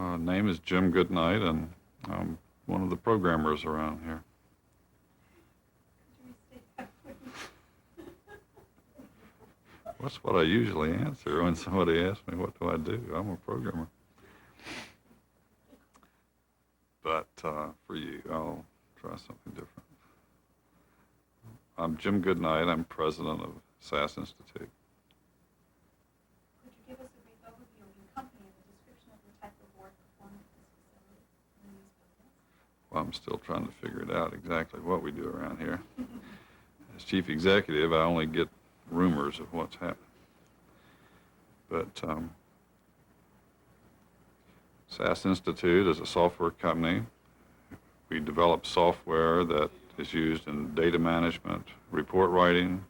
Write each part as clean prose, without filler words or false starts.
Name is Jim Goodnight, and I'm one of the programmers around here. That's what I usually answer when somebody asks me, what do I do? I'm a programmer. But for you, I'll try something different. I'm Jim Goodnight. I'm president of SAS Institute. Could you give us a brief overview of your company and a description of the type of work performed at this facility in these buildings? Well, I'm still trying to figure it out exactly what we do around here. As chief executive, I only get rumors of what's happening. But SAS Institute is a software company. We develop software that is used in data management, report writing,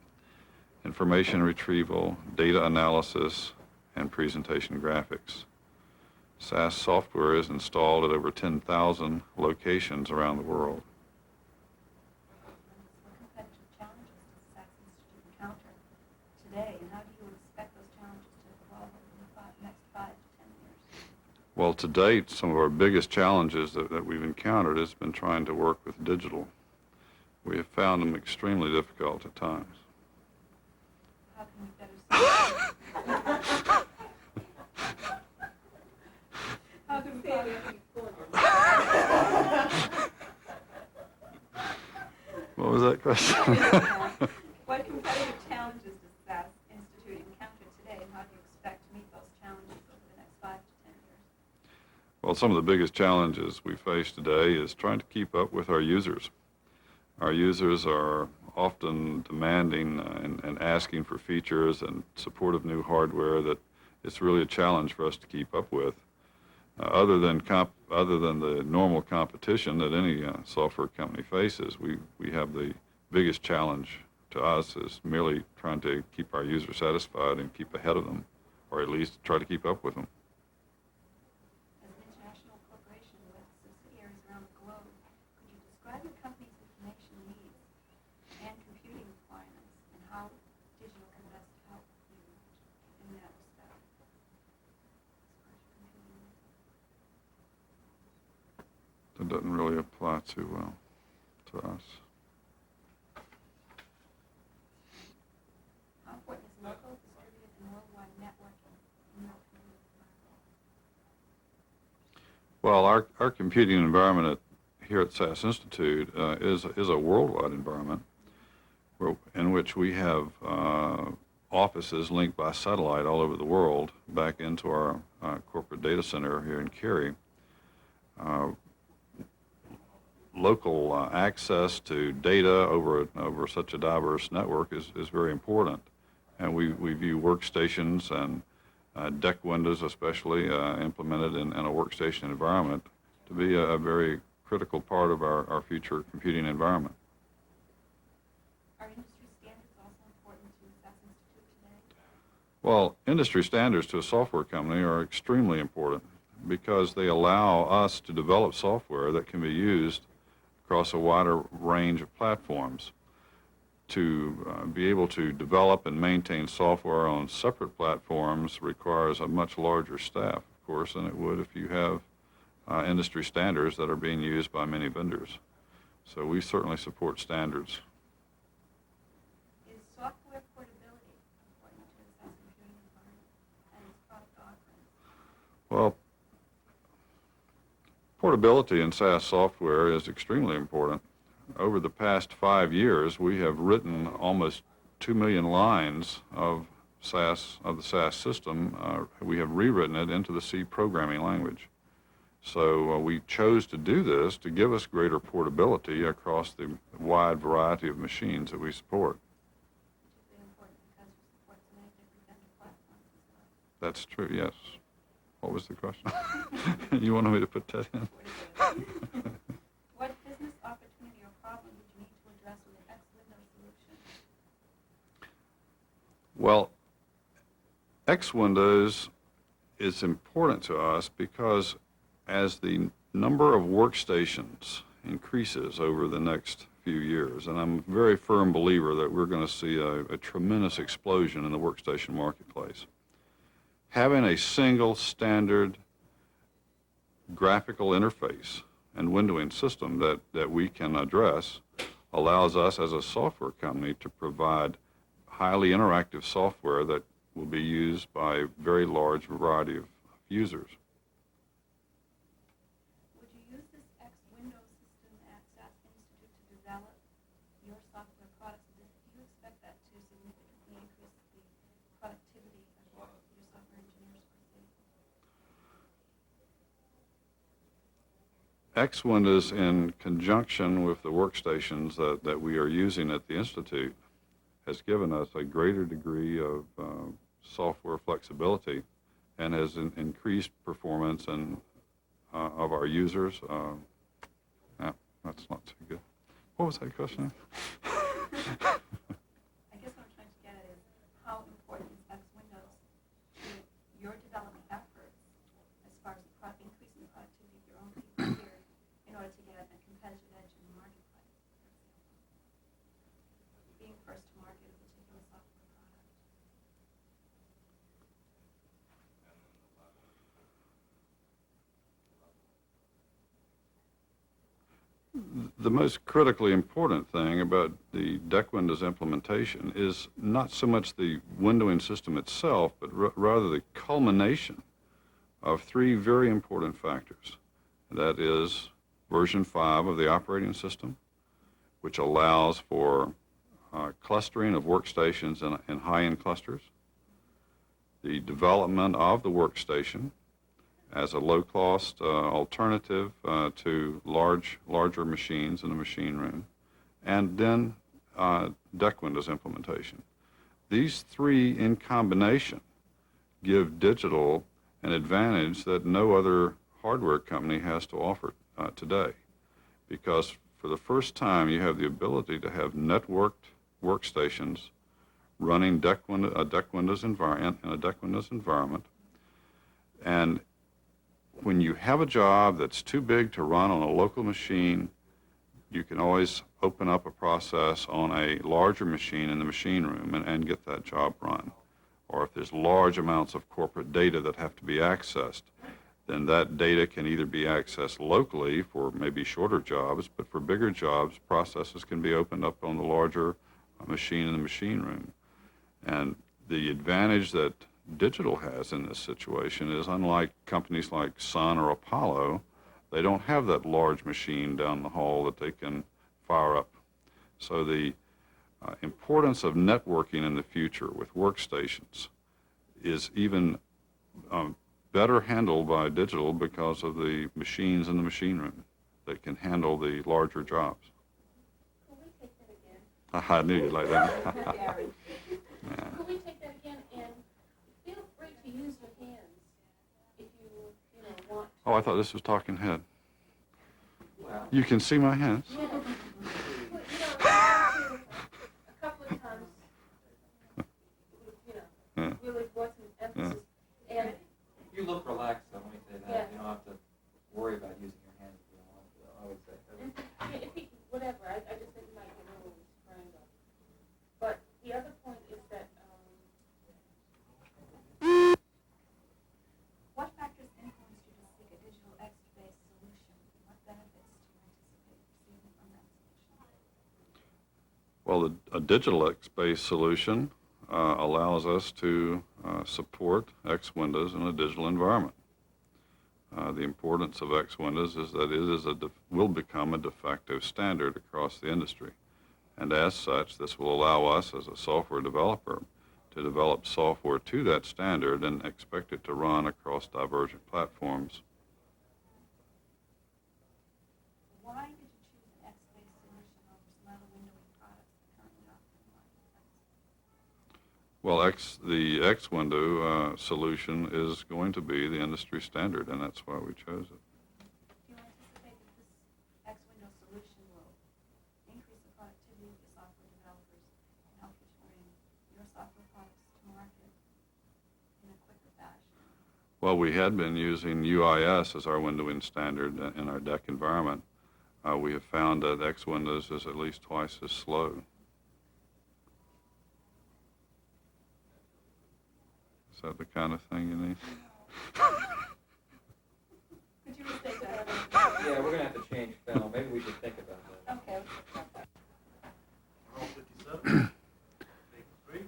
information retrieval, data analysis, and presentation graphics. SAS software is installed at over 10,000 locations around the world. What competitive challenges does SAS Institute encounter today, and how do you expect those challenges to evolve over the next 5 to 10 years? Well, to date, some of our biggest challenges that we've encountered has been trying to work with digital. We have found them extremely difficult at times. How can we better serve? How can we What was that question? What competitive challenges does SAS Institute encounter today, and how do you expect to meet those challenges over the next 5 to 10 years? Well, some of the biggest challenges we face today is trying to keep up with our users. Our users are often demanding and asking for features and support of new hardware that it's really a challenge for us to keep up with. Other than the normal competition that any software company faces, we have the biggest challenge to us is merely trying to keep our users satisfied and keep ahead of them, or at least try to keep up with them. As an international corporation with subsidiaries around the globe, could you describe your company's information needs and computing requirements, and how digital can best help you in that respect? That doesn't really apply too well to us. How important is local, distributed, and worldwide networking in your community? Well, our computing environment here at SAS Institute is a worldwide environment in which we have offices linked by satellite all over the world back into our corporate data center here in Cary. Local access to data over such a diverse network is very important, and we view workstations and DECwindows especially implemented in a workstation environment to be a very critical part of our future computing environment. Are industry standards also important to SAS Institute today? Well, industry standards to a software company are extremely important because they allow us to develop software that can be used across a wider range of platforms. To be able to develop and maintain software on separate platforms requires a much larger staff, of course, than it would if you have industry standards that are being used by many vendors. So we certainly support standards. Is software portability important to the SAS computing environment and its product offerings? Well, portability in SAS software is extremely important. Over the past 5 years, we have written almost 2 million lines of the SAS system. We have rewritten it into the C programming language. So we chose to do this to give us greater portability across the wide variety of machines that we support. Particularly important because you support so many different vendor platforms as well. That's true, yes. What was the question? You wanted me to put that in? What business opportunity or problem would you need to address with an DECwindows solution? Well, DECwindows is important to us because as the number of workstations increases over the next few years, and I'm a very firm believer that we're going to see a tremendous explosion in the workstation marketplace, having a single standard graphical interface and windowing system that we can address allows us as a software company to provide highly interactive software that will be used by a very large variety of users. Would you use this DECwindows system at SAS Institute to develop your software products? Do you expect that to significantly increase the productivity of your software engineers, per se? DECwindows, in conjunction with the workstations that we are using at the Institute, has given us a greater degree of software flexibility and has increased performance of our users. Yeah, that's not too good. What was that question? I guess what I'm trying to get at is how important is DECwindows to your development efforts as far as increasing the productivity of your own people here in order to get a competitive edge in the marketplace, for example? Being first to market a particular software product. The most critically important thing about the DECwindows implementation is not so much the windowing system itself, but rather the culmination of three very important factors. That is version 5 of the operating system, which allows for clustering of workstations in high-end clusters, the development of the workstation as a low-cost alternative to larger machines in the machine room, and then DECwindows implementation. These three in combination give digital an advantage that no other hardware company has to offer today, because for the first time you have the ability to have networked workstations running a DECwindows environment, and when you have a job that's too big to run on a local machine, you can always open up a process on a larger machine in the machine room and get that job run. Or if there's large amounts of corporate data that have to be accessed, then that data can either be accessed locally for maybe shorter jobs, but for bigger jobs, processes can be opened up on the larger machine in the machine room. And the advantage that digital has in this situation is, unlike companies like Sun or Apollo, they don't have that large machine down the hall that they can fire up. So the importance of networking in the future with workstations is even better handled by digital because of the machines in the machine room that can handle the larger jobs. Could we take that again? I knew you'd like that. Yeah. Could we take that again, and feel free to use your hands if you want to. Oh, I thought this was talking head. You can see my hands. Yeah. A couple of times, Yeah. really brought some emphasis. Yeah. And You look relaxed, though, let me say that. Yeah. You don't have to worry about using your hands if you don't want to, I would say. if he, whatever, I just think it might be a little strangle. But the other point is that, what factors influenced you to seek a digital X-based solution? What benefits do you anticipate receiving from that solution? Well, a digital X-based solution allows us to support DECwindows in a digital environment. The importance of DECwindows is that it will become a de facto standard across the industry. And as such, this will allow us as a software developer to develop software to that standard and expect it to run across divergent platforms. Why did you choose an X-based solution over some other windowing products that currently offer in the marketplace? Well, the DECwindow solution is going to be the industry standard, and that's why we chose it. Do you anticipate that this DECwindows solution will increase the productivity of the software developers and help you to bring your software products to market in a quicker fashion? Well, we had been using UIS as our windowing standard in our DEC environment. We have found that DECwindows is at least twice as slow. Is that the kind of thing you need? Could you restate Yeah, we're gonna have to change film. Maybe we should think about that. Okay, let's think about that. Roll 57. Take 3.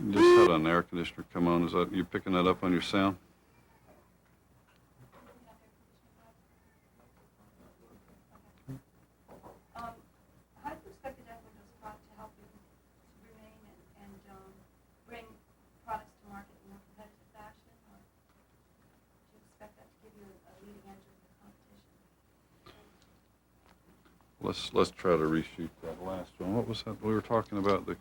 You just had an air conditioner come on. Is that you picking that up on your sound? How do you expect the DECwindows product to help you remain and bring products to market in a more competitive fashion? Or do you expect that to give you a leading edge of the competition? Let's try to reshoot that last one. What was that? We were talking about the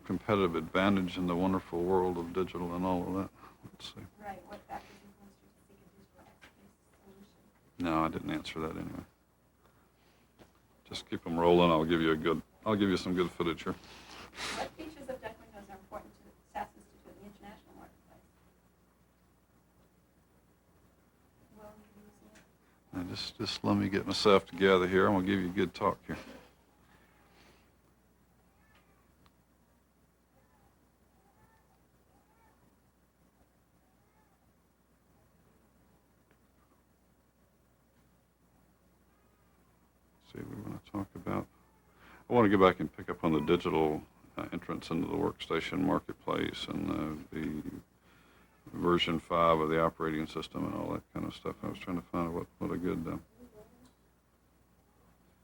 competitive advantage in the wonderful world of digital and all of that. Let's see. Right, what factors influence you to seek a digital X-based solution? No, I didn't answer that anyway. Just keep them rolling. I'll give you some good footage here. What features of DECwindows are important to the SAS Institute in the international marketplace? Will you be using it? Now just let me get myself together here. I'm gonna give you a good talk here. See, we want to talk about. I want to go back and pick up on the digital entrance into the workstation marketplace and the version 5 of the operating system and all that kind of stuff. I was trying to find what a good.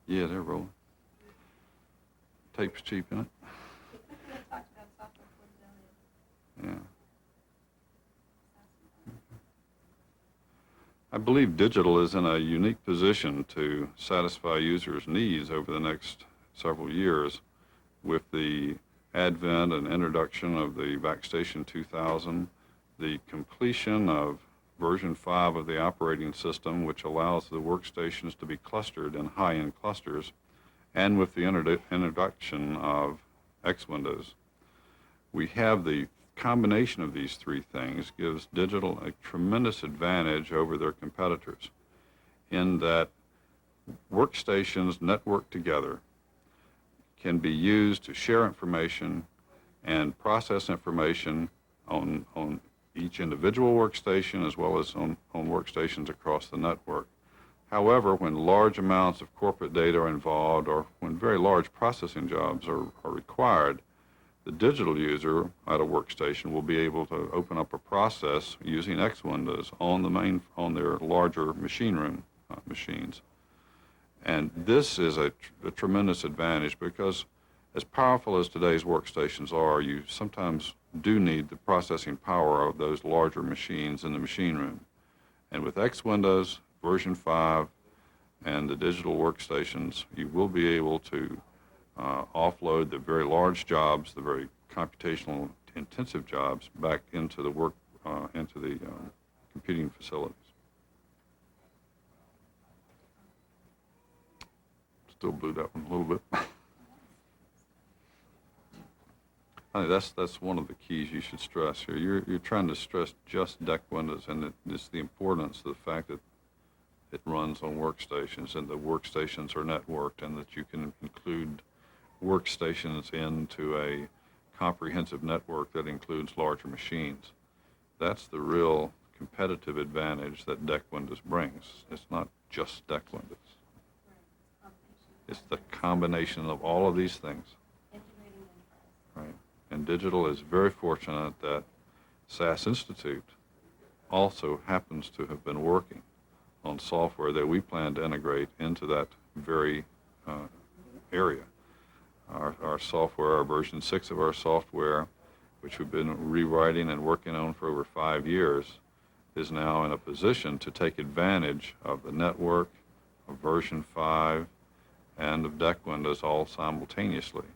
Yeah, they're rolling. Tape's cheap, isn't it? We talked about software portability. Yeah. I believe digital is in a unique position to satisfy users' needs over the next several years with the advent and introduction of the VacStation 2000, the completion of version 5 of the operating system, which allows the workstations to be clustered in high-end clusters, and with the introduction of DECwindows. We have the combination of these three things gives digital a tremendous advantage over their competitors in that workstations networked together can be used to share information and process information on each individual workstation as well as on workstations across the network. However, when large amounts of corporate data are involved or when very large processing jobs are required, the digital user at a workstation will be able to open up a process using DECwindows on their larger machine room machines. And this is a tremendous advantage because as powerful as today's workstations are, you sometimes do need the processing power of those larger machines in the machine room. And with DECwindows version 5 and the digital workstations, you will be able to offload the very large jobs, the very computational intensive jobs back into the computing facilities. Still blew that one a little bit. I think that's one of the keys you should stress here. You're trying to stress just DECwindows, and it's the importance of the fact that it runs on workstations and the workstations are networked and that you can include workstations into a comprehensive network that includes larger machines. That's the real competitive advantage that DECwindows brings. It's not just DECwindows. It's the combination of all of these things. Right. And digital is very fortunate that SAS Institute also happens to have been working on software that we plan to integrate into that very area. Our software, our version 6 of our software, which we've been rewriting and working on for over 5 years, is now in a position to take advantage of the network, of version 5, and of DECwindows all simultaneously.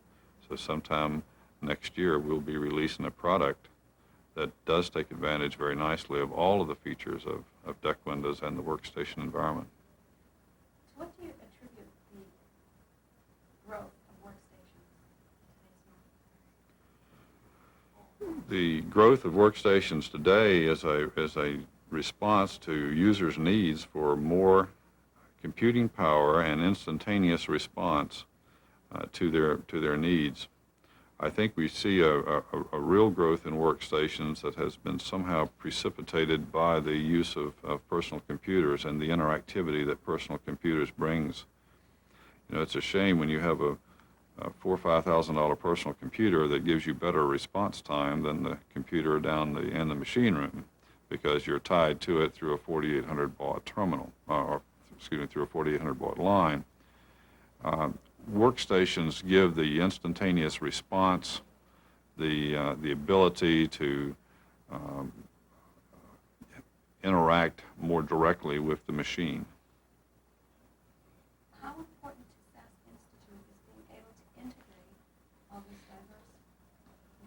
So sometime next year we'll be releasing a product that does take advantage very nicely of all of the features of DECwindows and the workstation environment. To what do you attribute the growth of workstations in today's market? The growth of workstations today is a response to users' needs for more computing power and instantaneous response to their needs. I think we see a real growth in workstations that has been somehow precipitated by the use of personal computers and the interactivity that personal computers brings. You know, it's a shame when you have a $4,000 or $5,000 personal computer that gives you better response time than the computer down in the machine room, because you're tied to it through a 4800 baud terminal, through a 4800 baud line. Workstations give the instantaneous response, the ability to interact more directly with the machine. How important to SAS Institute is being able to integrate all these diverse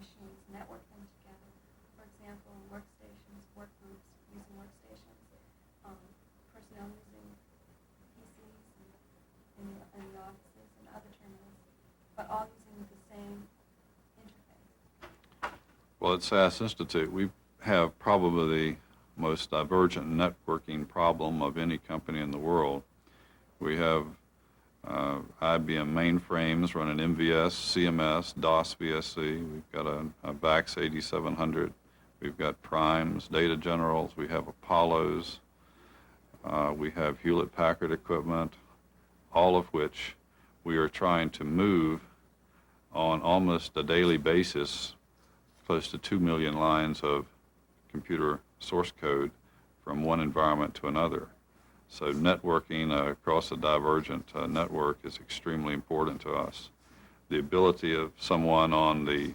machines, network them together? For example, workstations, work groups using workstations, personnel using PCs in the offices and other terminals, but all using the same interface. Well, at SAS Institute, we have probably the most divergent networking problem of any company in the world. We have IBM mainframes running MVS, CMS, DOS VSC. We've got a VAX 8700. We've got Primes, Data Generals. We have Apollos. We have Hewlett-Packard equipment, all of which we are trying to move on almost a daily basis, close to 2 million lines of computer source code from one environment to another. So networking across a divergent network is extremely important to us. The ability of someone in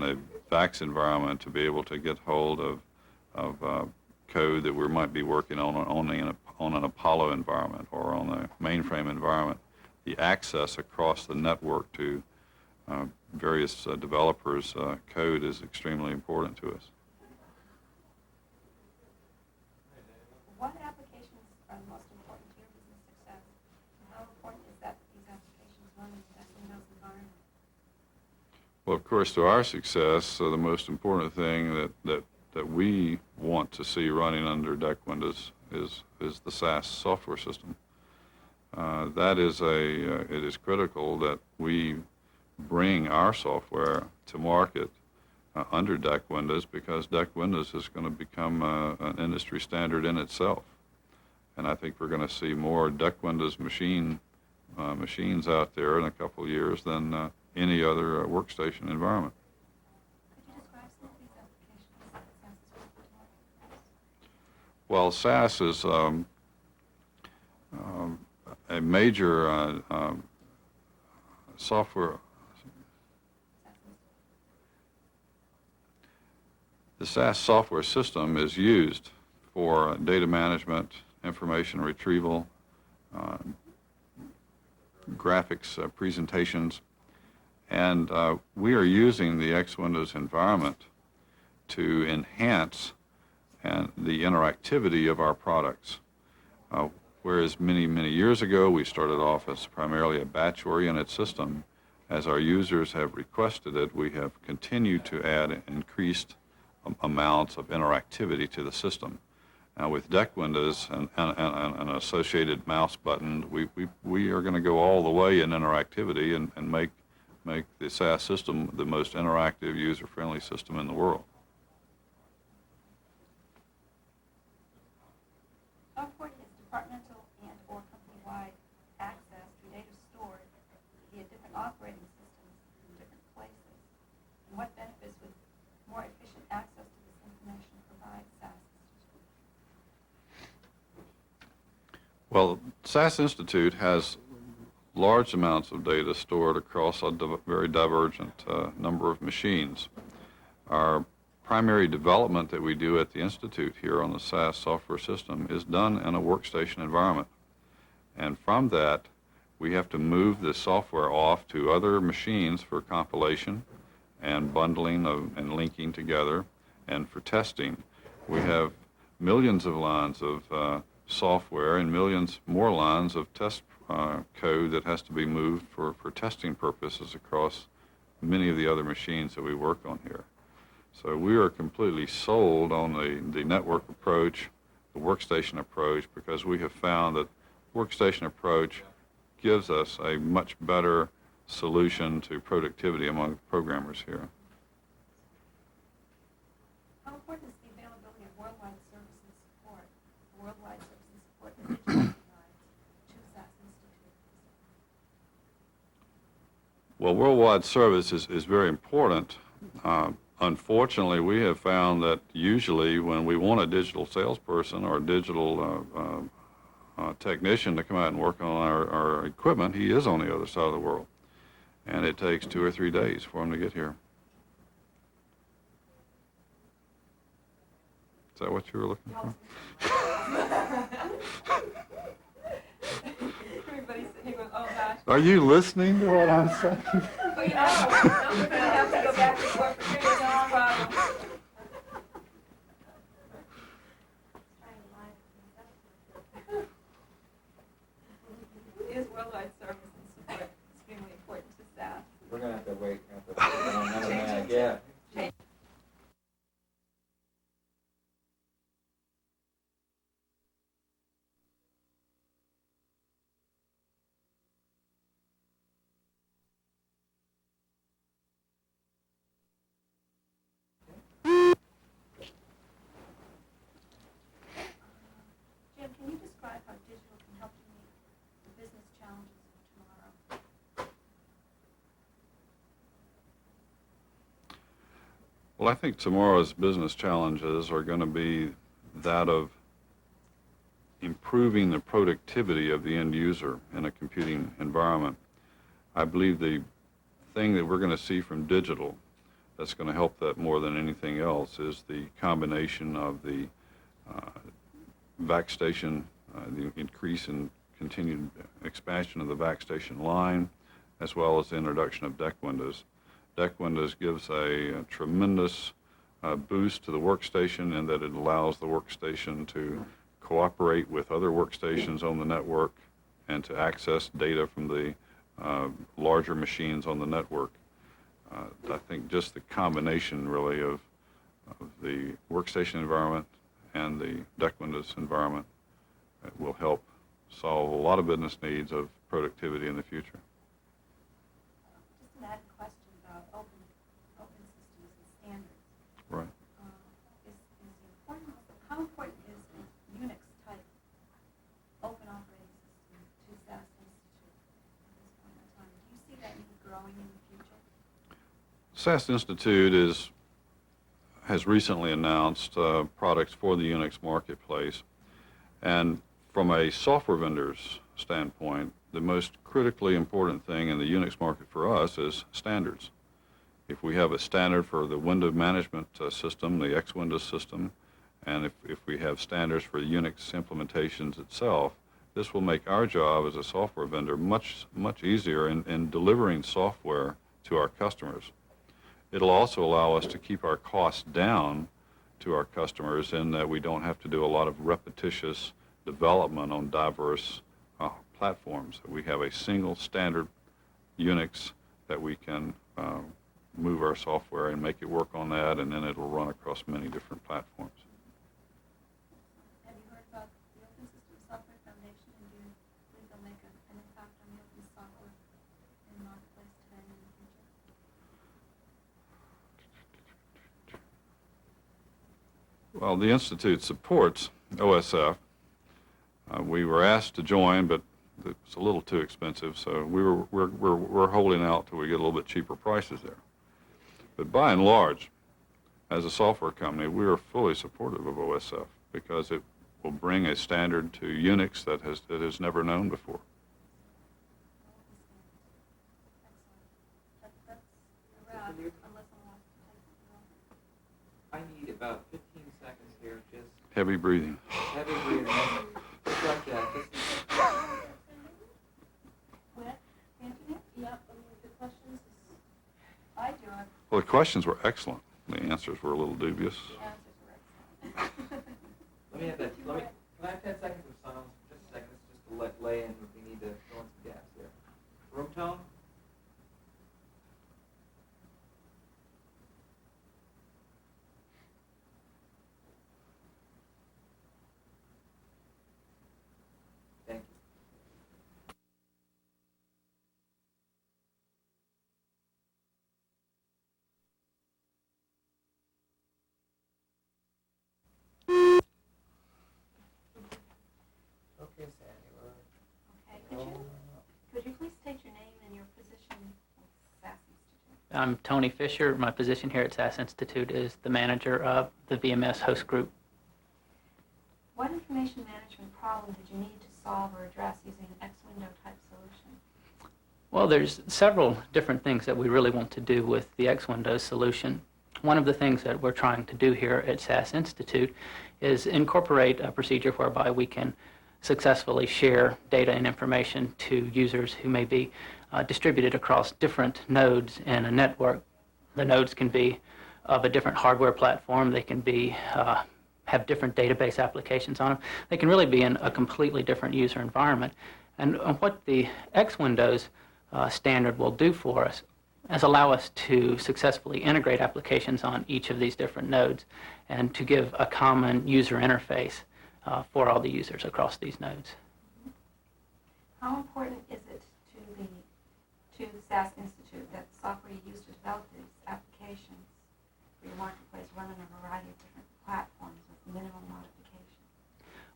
a VAX environment to be able to get hold of code that we might be working on an Apollo environment or on a mainframe environment, the access across the network to various developers' code is extremely important to us. What applications are the most important to your business success? And how important is that these applications run in the DECwindows environment? Well, of course, to our success, the most important thing that we want to see running under DECwindows is the SAS software system. It is critical that we bring our software to market under DECwindows, because DECwindows is going to become an industry standard in itself. And I think we're going to see more DECwindows machines out there in a couple of years than any other workstation environment. Could you describe some of these applications that SAS is working on? Well, SAS is a major software. The SAS software system is used for data management, information retrieval, graphics presentations, and we are using the DECwindows environment to enhance the interactivity of our products. Whereas many years ago we started off as primarily a batch-oriented system, as our users have requested it, we have continued to add increased amounts of interactivity to the system. Now with DECwindows and an associated mouse button, we are going to go all the way in interactivity and make the SAS system the most interactive, user-friendly system in the world. How important is departmental and or company-wide access to data stored via different operating systems in different places? And what benefits would more efficient access to this information provide SAS Institute? Well, SAS Institute has large amounts of data stored across a very divergent number of machines. Our primary development that we do at the Institute here on the SAS software system is done in a workstation environment. And from that, we have to move the software off to other machines for compilation and bundling and linking together, and for testing. We have millions of lines of software and millions more lines of test code that has to be moved for testing purposes across many of the other machines that we work on here. So we are completely sold on the network approach, the workstation approach, because we have found that workstation approach gives us a much better solution to productivity among programmers here. How important is the availability of worldwide service and support, worldwide service and support that digital provides to SAS Institute? Well, worldwide service is very important. Unfortunately, we have found that usually when we want a digital salesperson or a digital technician to come out and work on our equipment, he is on the other side of the world. And it takes 2 or 3 days for him to get here. Is that what you were looking for? Everybody's sitting here going, oh gosh. Are you listening to what I'm saying? Well, you know, we're going to have to go back to corporate business problem. Is worldwide service and support extremely important to SAS? We're gonna have to wait, another minute, yeah. Jim, can you describe how digital can help you meet the business challenges of tomorrow? Well, I think tomorrow's business challenges are going to be that of improving the productivity of the end user in a computing environment. I believe the thing that we're going to see from digital that's going to help that more than anything else is the combination of the backstation, the increase in continued expansion of the backstation line, as well as the introduction of DECwindows. DECwindows gives a tremendous boost to the workstation in that it allows the workstation to cooperate with other workstations on the network and to access data from the larger machines on the network. I think just the combination really of the workstation environment and the DECwindows environment will help solve a lot of business needs of productivity in the future. Just an added question about open systems and standards. Right. How important is a Unix type open operating system to SAS Institute at this point in time? Do you see that need growing in the future? SAS Institute has recently announced products for the Unix marketplace, and from a software vendor's standpoint, the most critically important thing in the Unix market for us is standards. If we have a standard for the window management system, the DECwindows system, and if we have standards for Unix implementations itself, this will make our job as a software vendor much easier in delivering software to our customers. It'll also allow us to keep our costs down to our customers in that we don't have to do a lot of repetitious development on diverse platforms. We have a single standard Unix that we can move our software and make it work on that, and then it'll run across many different platforms. Have you heard about the Open Systems Software Foundation, and do you believe they'll make an impact on the open software in the marketplace today and in the future? Well, the Institute supports OSF. We were asked to join, but it's a little too expensive, so we're holding out till we get a little bit cheaper prices there. But by and large, as a software company, we are fully supportive of OSF because it will bring a standard to Unix that is never known before. Excellent. That's a wrap, unless someone wants to take something else. I need about 15 seconds here, just Heavy breathing. heavy breathing. Just like that. Just What? Anthony? Yep, the questions, I do, Well, the questions were excellent. The answers were a little dubious. the answers were excellent. Let me have that. Can I have 10 seconds of silence? Just a second. Just to let lay in if we need to fill in some gaps there. Room tone? Thank you. I'm Tony Fisher. My position here at SAS Institute is the manager of the VMS host group. What information management problem did you need to solve or address using an DECwindows type solution? Well, there's several different things that we really want to do with the DECwindows solution. One of the things that we're trying to do here at SAS Institute is incorporate a procedure whereby we can successfully share data and information to users who may be distributed across different nodes in a network. The nodes can be of a different hardware platform. They can be have different database applications on them. They can really be in a completely different user environment. And what the DECwindows standard will do for us is allow us to successfully integrate applications on each of these different nodes and to give a common user interface for all the users across these nodes. How important is it to SAS Institute that the software you use to develop these applications for your marketplace run on a variety of different platforms with minimal modification?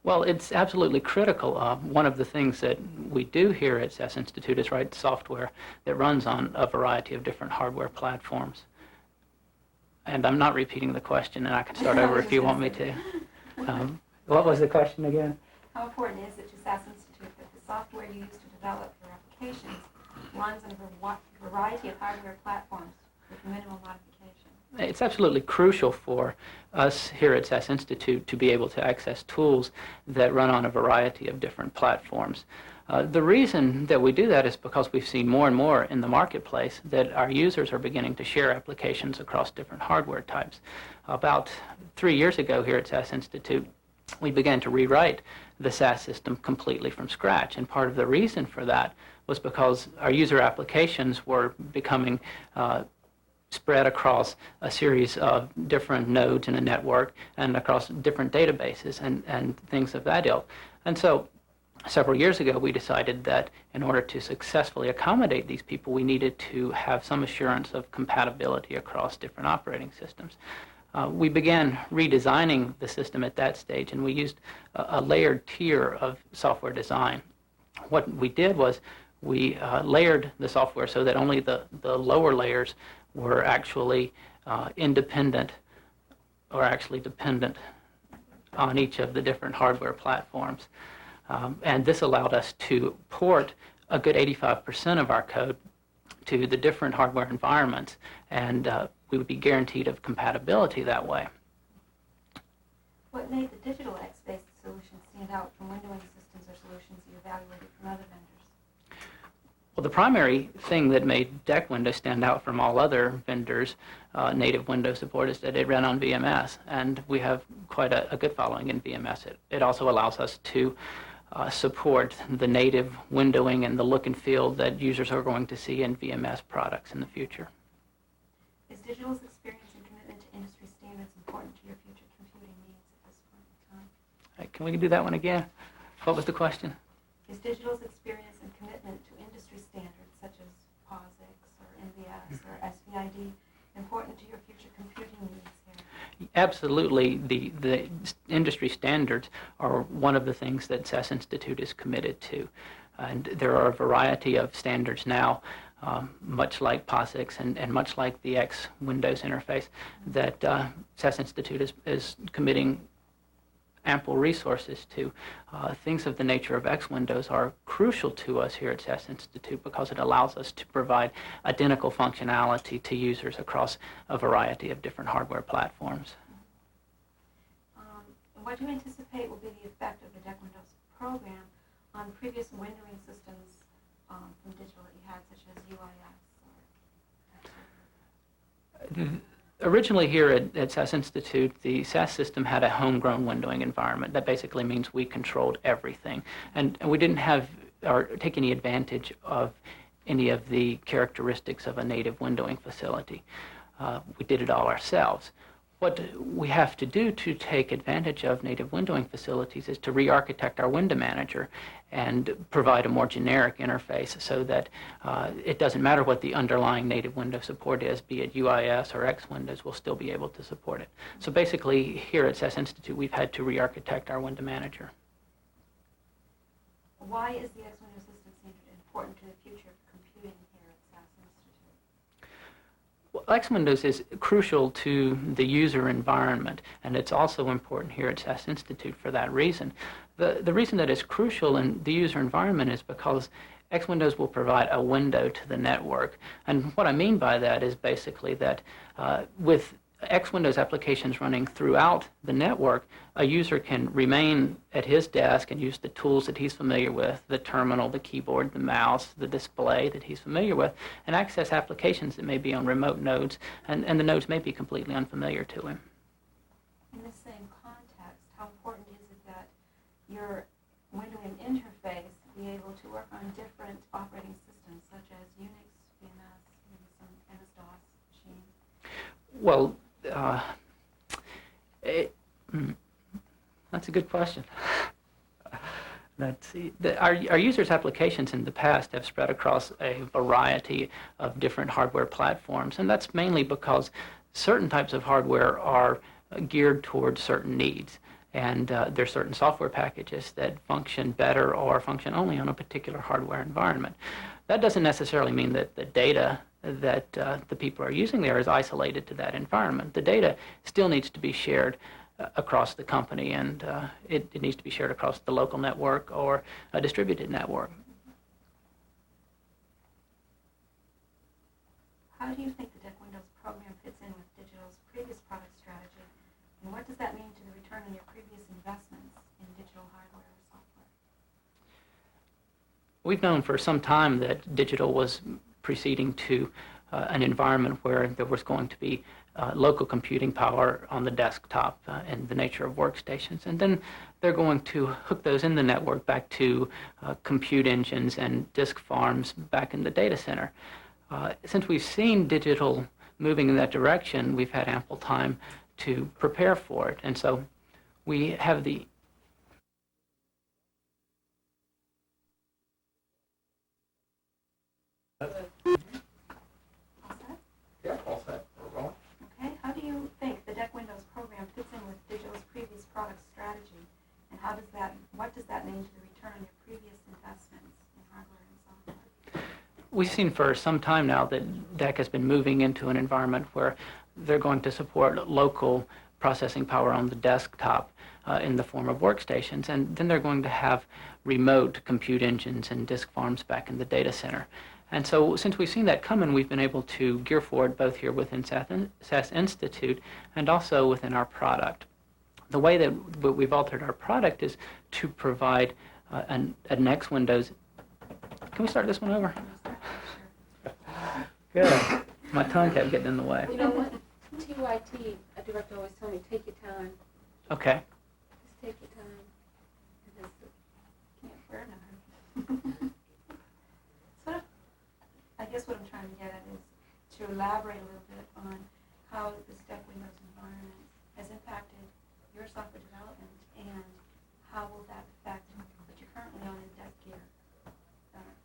Well, it's absolutely critical. One of the things that we do here at SAS Institute is write software that runs on a variety of different hardware platforms. And I'm not repeating the question, and I can start over if you want me to. What was the question again? How important is it to SAS Institute that the software you use to develop your applications runs on a variety of hardware platforms with minimal modification? It's absolutely crucial for us here at SAS Institute to be able to access tools that run on a variety of different platforms. The reason that we do that is because we've seen more and more in the marketplace that our users are beginning to share applications across different hardware types. About 3 years ago here at SAS Institute, we began to rewrite the SAS system completely from scratch. And part of the reason for that was because our user applications were becoming spread across a series of different nodes in a network and across different databases and things of that ilk. And so several years ago, we decided that in order to successfully accommodate these people, we needed to have some assurance of compatibility across different operating systems. We began redesigning the system at that stage, and we used a layered tier of software design. What we did was we layered the software so that only the lower layers were actually independent or actually dependent on each of the different hardware platforms. And this allowed us to port a good 85% of our code to the different hardware environments, and we would be guaranteed of compatibility that way. What made the digital X-based solution stand out from windowing systems or solutions you evaluated from other vendors? Well, the primary thing that made DECwindows stand out from all other vendors' native Windows support is that it ran on VMS, and we have quite a good following in VMS. It also allows us to support the native windowing and the look and feel that users are going to see in VMS products in the future. Is Digital's experience and commitment to industry standards important to your future computing needs at this point in time? Can we do that one again? What was the question? Is Digital's experience and commitment to industry standards such as POSIX or NVS or SVID important to your future computing needs here? Absolutely. The industry standards are one of the things that SAS Institute is committed to. And there are a variety of standards now, much like POSIX and much like the DECwindows interface, that SAS Institute is committing ample resources to. Things of the nature of DECwindows are crucial to us here at SAS Institute because it allows us to provide identical functionality to users across a variety of different hardware platforms. What do you anticipate will be the effect of the DECwindows program on previous windowing systems from Digital that you had, such as UIS or Originally here at SAS Institute, the SAS system had a homegrown windowing environment. That basically means we controlled everything. And we didn't have or take any advantage of any of the characteristics of a native windowing facility. We did it all ourselves. What we have to do to take advantage of native windowing facilities is to re-architect our window manager and provide a more generic interface so that it doesn't matter what the underlying native window support is, be it UIS or DECwindows, we'll still be able to support it. So basically, here at SAS Institute, we've had to re-architect our window manager. Why is the DECwindows system standard important to the future of computing here at SAS Institute? Well, DECwindows is crucial to the user environment, and it's also important here at SAS Institute for that reason. The reason that it's crucial in the user environment is because DECwindows will provide a window to the network. And what I mean by that is basically that with DECwindows applications running throughout the network, a user can remain at his desk and use the tools that he's familiar with, the terminal, the keyboard, the mouse, the display that he's familiar with, and access applications that may be on remote nodes, and the nodes may be completely unfamiliar to him. In the same context, how important is it that your windowing interface be able to work on different operating systems, such as Unix, VMS, maybe some MS-DOS machine? Well, that's a good question. Let's see. Our users' applications in the past have spread across a variety of different hardware platforms, and that's mainly because certain types of hardware are geared towards certain needs. And there are certain software packages that function better or function only on a particular hardware environment. That doesn't necessarily mean that the data that the people are using there is isolated to that environment. The data still needs to be shared across the company, and it needs to be shared across the local network or a distributed network. How do you think the DECwindows program fits in with Digital's previous product strategy, and what does that mean to the return on your previous investments in digital hardware or software? We've known for some time that Digital was proceeding to an environment where there was going to be local computing power on the desktop in the nature of workstations. And then they're going to hook those in the network back to compute engines and disk farms back in the data center. Since we've seen Digital moving in that direction, we've had ample time to prepare for it. And so we have the All set? Yeah, all set. We're rolling. Okay, how do you think the DECwindows program fits in with Digital's previous product strategy, and what does that mean to the return on your previous investments in hardware and software? We've seen for some time now that DEC has been moving into an environment where they're going to support local processing power on the desktop in the form of workstations, and then they're going to have remote compute engines and disk farms back in the data center. And so since we've seen that coming, we've been able to gear forward both here within SAS Institute and also within our product. The way that we've altered our product is to provide an DECwindows. Can we start this one over? Good. My tongue kept getting in the way. You know what? TYT, a director always told me, take your time. Okay. Just take your time. Can't wear it. Sort of, I guess what I'm trying to get at is to elaborate a little bit on how this DECwindows environment has impacted your software development, and how will that affect what you're currently on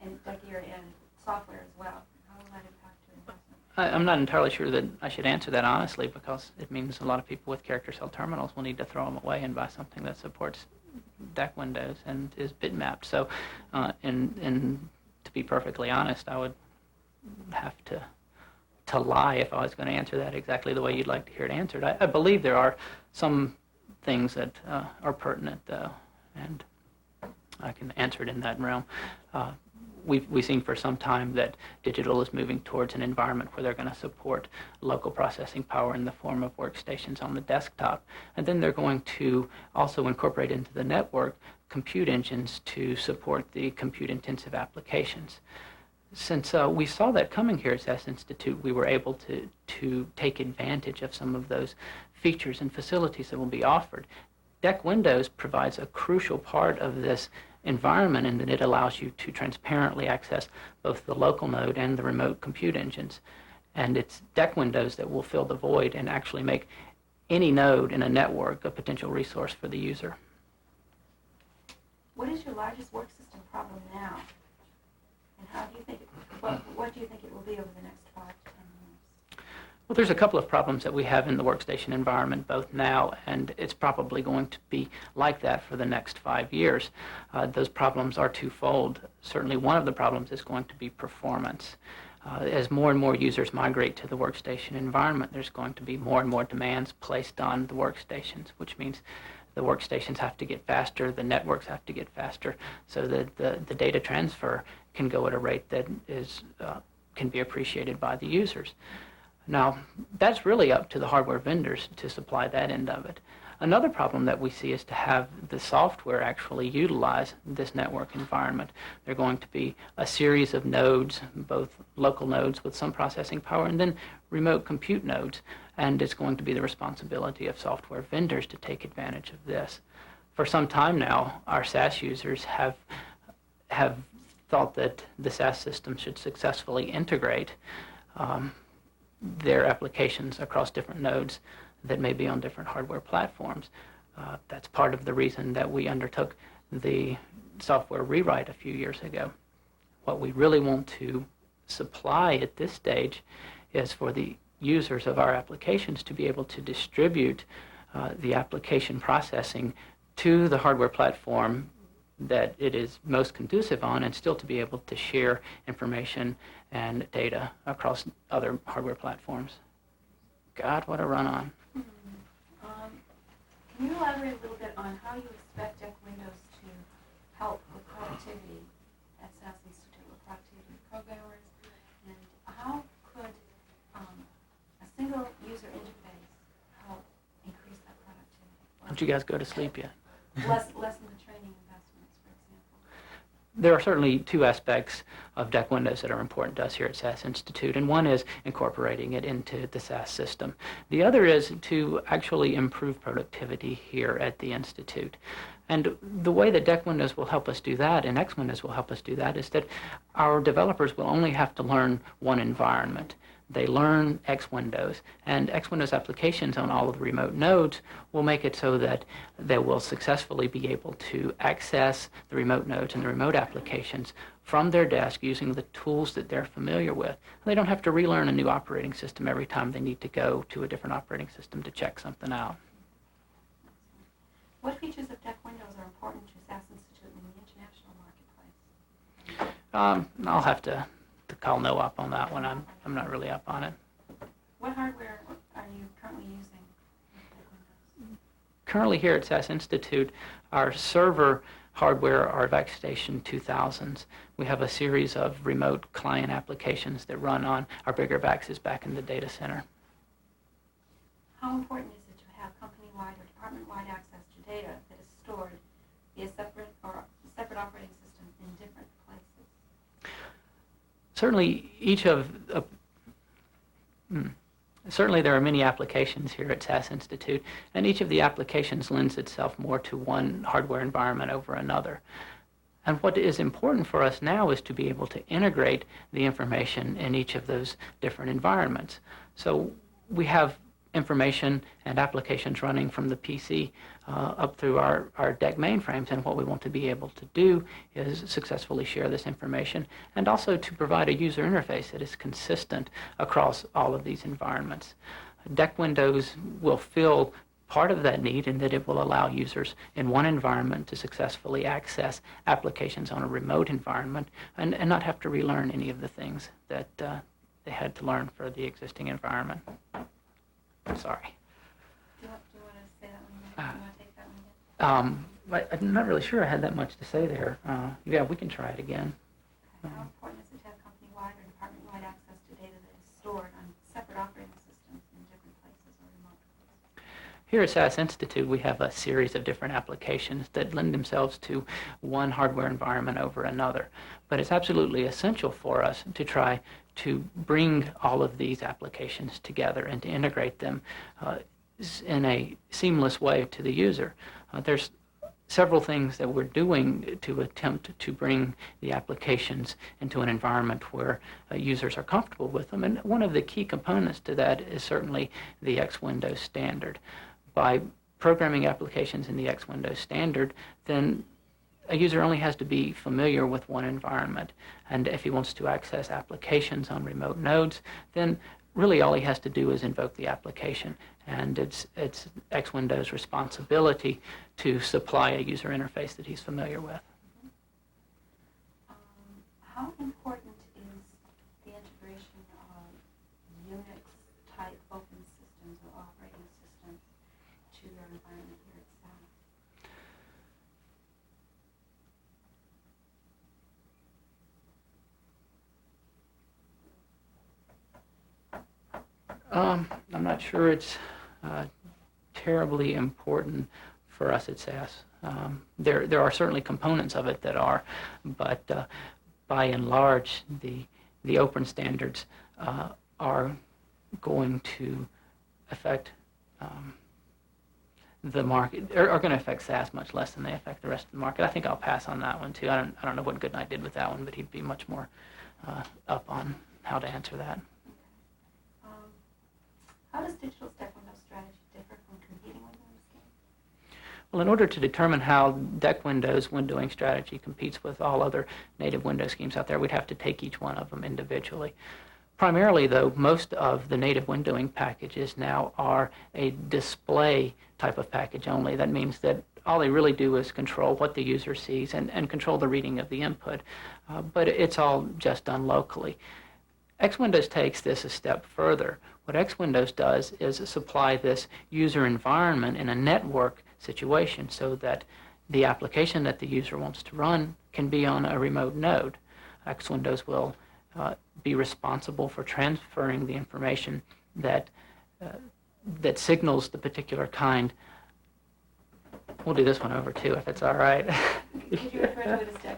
in DECgear and software as well. How will that impact your investment? I'm not entirely sure that I should answer that honestly, because it means a lot of people with character cell terminals will need to throw them away and buy something that supports DECwindows and is bitmapped. So, and to be perfectly honest, I would have to lie if I was going to answer that exactly the way you'd like to hear it answered. I believe there are some things that are pertinent, though, and I can answer it in that realm. We've seen for some time that Digital is moving towards an environment where they're going to support local processing power in the form of workstations on the desktop. And then they're going to also incorporate into the network compute engines to support the compute-intensive applications. Since we saw that coming here at SAS Institute, we were able to take advantage of some of those features and facilities that will be offered. DECwindows provides a crucial part of this environment in that it allows you to transparently access both the local node and the remote compute engines. And it's DECwindows that will fill the void and actually make any node in a network a potential resource for the user. What is your largest work system problem now? And how do you think what do you think it will be over the next 5 to 10 years? Well, there's a couple of problems that we have in the workstation environment both now, and it's probably going to be like that for the next 5 years. Those problems are twofold. Certainly one of the problems is going to be performance. As more and more users migrate to the workstation environment, there's going to be more and more demands placed on the workstations, which means the workstations have to get faster, the networks have to get faster, so that the data transfer can go at a rate that can be appreciated by the users. Now, that's really up to the hardware vendors to supply that end of it. Another problem that we see is to have the software actually utilize this network environment. There are going to be a series of nodes, both local nodes with some processing power and then remote compute nodes, and it's going to be the responsibility of software vendors to take advantage of this. For some time now, our SAS users have thought that the SAS system should successfully integrate their applications across different nodes that may be on different hardware platforms. That's part of the reason that we undertook the software rewrite a few years ago. What we really want to supply at this stage is for the users of our applications to be able to distribute the application processing to the hardware platform that it is most conducive on, and still to be able to share information and data across other hardware platforms. God, what a run-on. Can you elaborate a little bit on how you expect DECwindows to help with productivity at SAS Institute, with productivity of programmers, and how could a single user interface help increase that productivity? Don't you guys go to sleep yet? Lessen the training investments, for example. There are certainly two aspects of DECwindows that are important to us here at SAS Institute, and one is incorporating it into the SAS system. The other is to actually improve productivity here at the Institute. And the way that DECwindows will help us do that, and DECwindows will help us do that, is that our developers will only have to learn one environment. They learn DECwindows, and DECwindows applications on all of the remote nodes will make it so that they will successfully be able to access the remote nodes and the remote applications from their desk using the tools that they're familiar with. They don't have to relearn a new operating system every time they need to go to a different operating system to check something out. What features of DECwindows are important to SAS Institute in the international marketplace? I'll have to call no up on that one. I'm not really up on it. What hardware are you currently using with DECwindows? Currently here at SAS Institute, our server hardware are VecStation 2000s. We have a series of remote client applications that run on our bigger VAXs back in the data center. How important is it to have company-wide or department-wide access to data that is stored via separate operating systems in different places? Certainly, certainly there are many applications here at SAS Institute, and each of the applications lends itself more to one hardware environment over another. And what is important for us now is to be able to integrate the information in each of those different environments. So we have information and applications running from the PC up through our DEC mainframes, and what we want to be able to do is successfully share this information and also to provide a user interface that is consistent across all of these environments. DECwindows will fill part of that need in that it will allow users in one environment to successfully access applications on a remote environment and not have to relearn any of the things that they had to learn for the existing environment. Sorry. Do you want to say that one again? Do you want to take that one again? I'm not really sure I had that much to say there. Yeah, we can try it again. How important is it to have company-wide or department-wide access to data that is stored on separate operating systems in different places or remote places? Here at SAS Institute, we have a series of different applications that lend themselves to one hardware environment over another. But it's absolutely essential for us to try to bring all of these applications together and to integrate them in a seamless way to the user. There's several things that we're doing to attempt to bring the applications into an environment where users are comfortable with them. And one of the key components to that is certainly the DECwindows standard. By programming applications in the DECwindows standard, then a user only has to be familiar with one environment. And if he wants to access applications on remote nodes, then really all he has to do is invoke the application. And it's DECwindows' responsibility to supply a user interface that he's familiar with. How important is the integration I'm not sure it's terribly important for us at SAS. There are certainly components of it that are, but by and large, the open standards are going to affect the market, are going to affect SAS much less than they affect the rest of the market. I think I'll pass on that one too. I don't know what Goodnight did with that one, but he'd be much more up on how to answer that. How does digital DECwindows strategy differ from competing windowing schemes? Well, in order to determine how DECwindows windowing strategy competes with all other native window schemes out there, we'd have to take each one of them individually. Primarily, though, most of the native windowing packages now are a display type of package only. That means that all they really do is control what the user sees and control the reading of the input, but it's all just done locally. DECwindows takes this a step further. What DECwindows does is supply this user environment in a network situation so that the application that the user wants to run can be on a remote node. DECwindows will be responsible for transferring the information that that signals the particular kind. We'll do this one over too, if it's all right. Could you refer to it as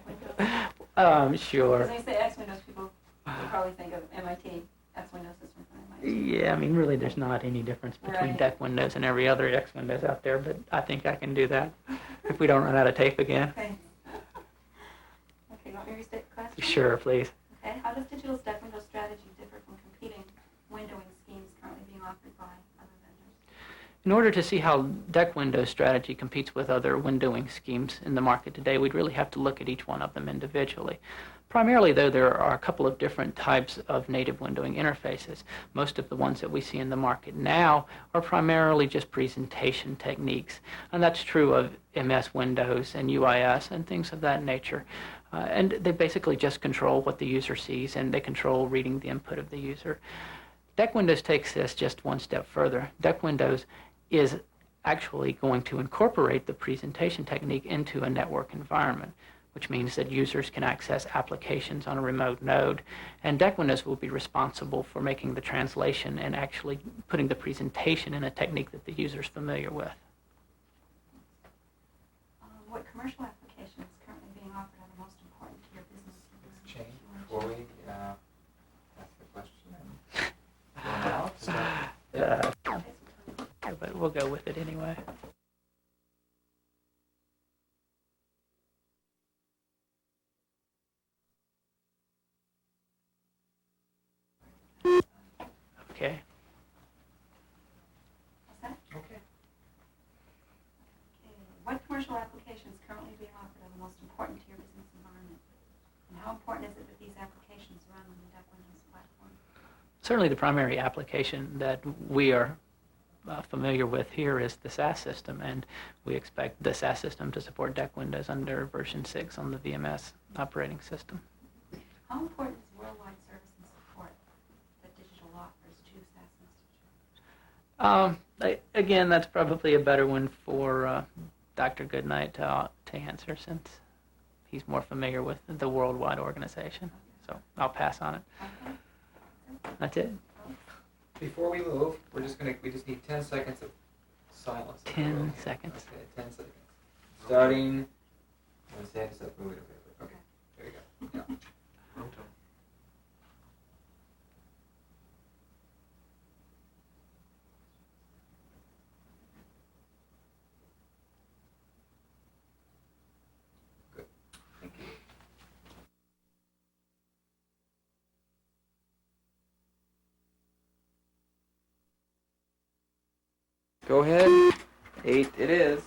DECwindows? Sure. Because when you say DECwindows, people will probably think of MIT, DECwindows system from MIT. Yeah, I mean, really, there's not any difference between Right. DECwindows and every other DECwindows out there, but I think I can do that if we don't run out of tape again. Okay. Okay, you want me to restate the question? Sure, please. Okay, how does digital DECwindows strategy differ from competing windowing schemes currently being offered by other vendors? In order to see how DECwindows strategy competes with other windowing schemes in the market today, we'd really have to look at each one of them individually. Primarily, though, there are a couple of different types of native windowing interfaces. Most of the ones that we see in the market now are primarily just presentation techniques, and that's true of MS Windows and UIS and things of that nature. And they basically just control what the user sees, and they control reading the input of the user. DECwindows takes this just one step further. DECwindows is actually going to incorporate the presentation technique into a network environment, which means that users can access applications on a remote node, and DECwindows will be responsible for making the translation and actually putting the presentation in a technique that the user is familiar with. What commercial applications currently being offered are the most important to your business? Change before we ask the question and go out. Is that- But we'll go with it anyway. Okay. What's that? Okay. Okay. What commercial applications currently being offered are the most important to your business environment? And how important is it that these applications run on the DECwindows platform? Certainly the primary application that we are familiar with here is the SAS system, and we expect the SAS system to support DECwindows under version 6 on the VMS operating system. How important is worldwide service and support that digital offers to SAS messaging? Again, that's probably a better one for Dr. Goodnight to answer, since he's more familiar with the worldwide organization. So I'll pass on it. Okay. That's it. Before we move, we just need 10 seconds of silence. 10 seconds. Okay, 10 seconds. Starting. I'm gonna stand this up. Wait. Okay, there you go. Yeah. Room tone. Good. Thank you. Go ahead. 8 it is.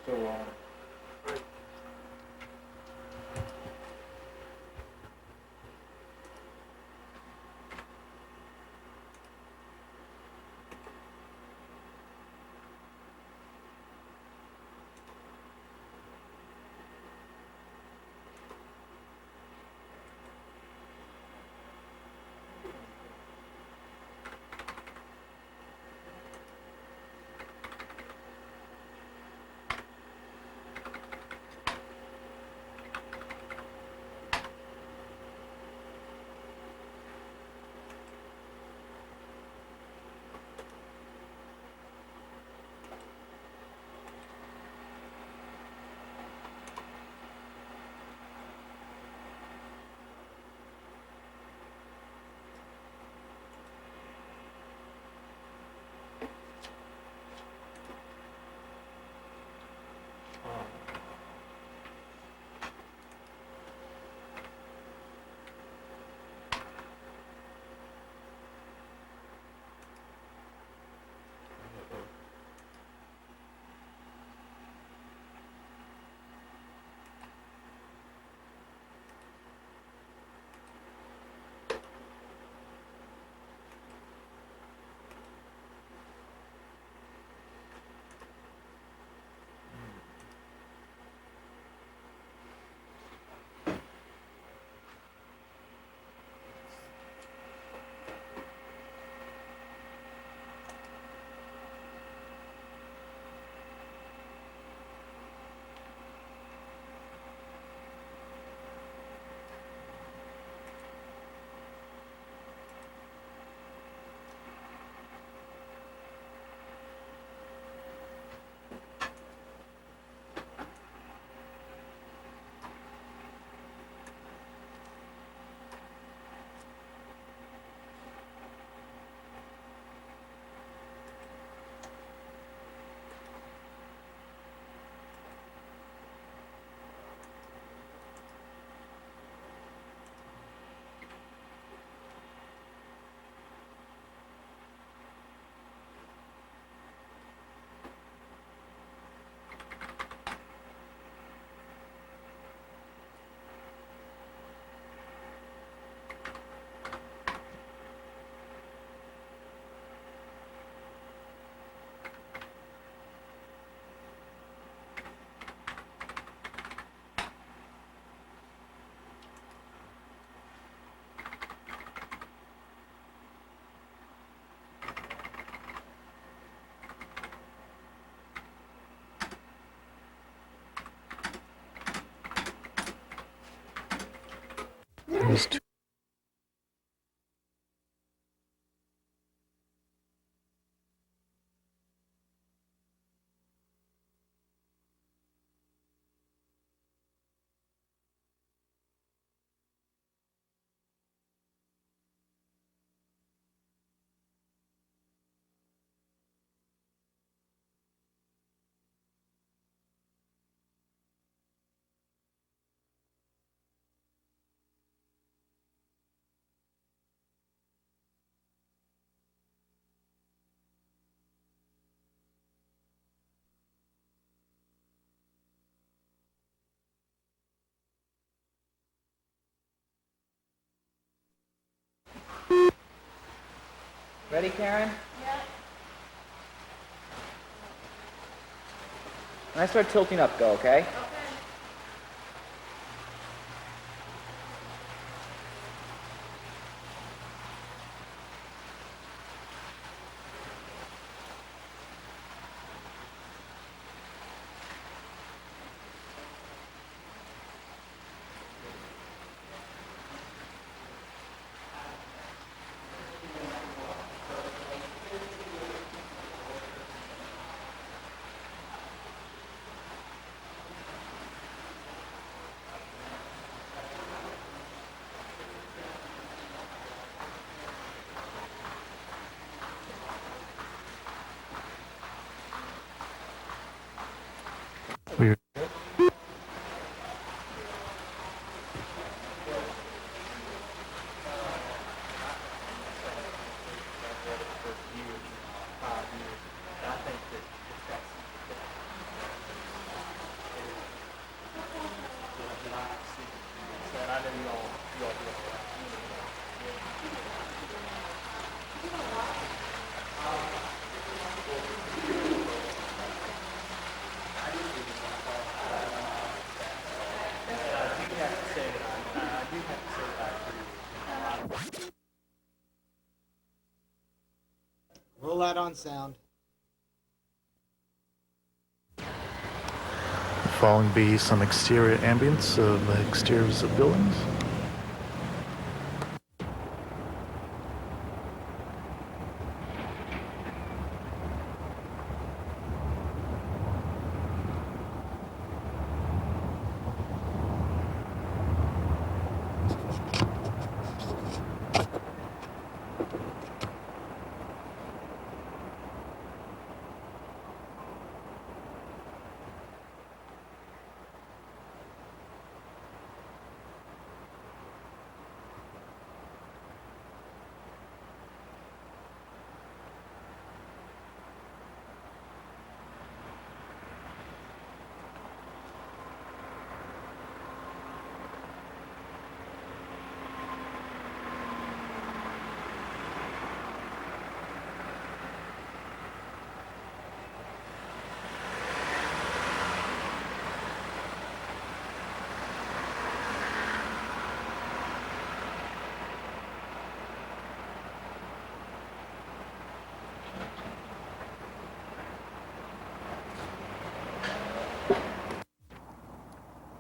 So, ready, Karen? Yeah. When I start tilting up, go, okay? Roll out on sound. Following be some exterior ambience of the exteriors of buildings.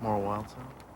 More wild sound.